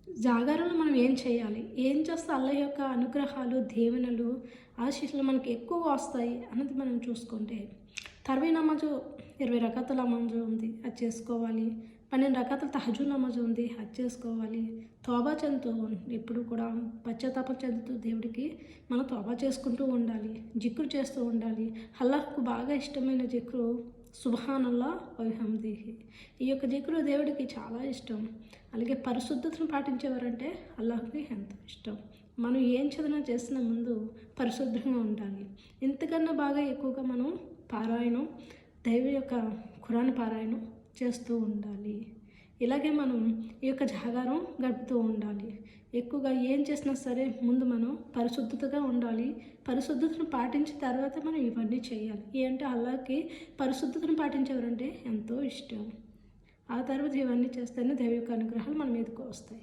జాగారంలో మనం ఏం చేయాలి? ఏం చేస్తే అల్లాహ్ యొక్క అనుగ్రహాలు, దీవెనలు, ఆశీస్సులు మనకి ఎక్కువగా వస్తాయి అన్నది మనం చూసుకుంటే, తరవీ నమాజు 20 రకాతుల నమాజు ఉంది, అది చేసుకోవాలి. 12 రకాతుల తహజ్జుద్ నమాజు ఉంది, అది చేసుకోవాలి. తోబా చెందుతూ ఎప్పుడు కూడా పశ్చాత్తాపం చెందుతూ దేవుడికి మనం తోబా చేసుకుంటూ ఉండాలి. జిక్రు చేస్తూ ఉండాలి. అల్లాహ్‌కు బాగా ఇష్టమైన జిక్రు సుబ్హానల్లాహ్ వబిహమ్దిహి. ఈ యొక్క జిక్రు దేవుడికి చాలా ఇష్టం. అలాగే పరిశుద్ధతను పాటించేవారంటే అల్లాహ్‌కి ఎంతో ఇష్టం. మనం ఏం చదివినా చేసిన ముందు పరిశుద్ధంగా ఉండాలి. ఇంతకన్నా బాగా ఎక్కువగా మనం పారాయణం, దైవ యొక్క ఖురాన్ పారాయణం చేస్తూ ఉండాలి. ఇలాగే మనం ఈ యొక్క జాగారం గడుపుతూ ఉండాలి. ఎక్కువగా ఏం చేసినా సరే ముందు మనం పరిశుద్ధతగా ఉండాలి. పరిశుద్ధతను పాటించిన తర్వాత మనం ఇవన్నీ చేయాలి. ఏంటంటే అల్లాహ్‌కి పరిశుద్ధతను పాటించేవారంటే ఎంతో ఇష్టం. ఆ తర్వాత ఇవన్నీ చేస్తేనే దైవ యొక్క అనుగ్రహాలు మన మీదకు వస్తాయి.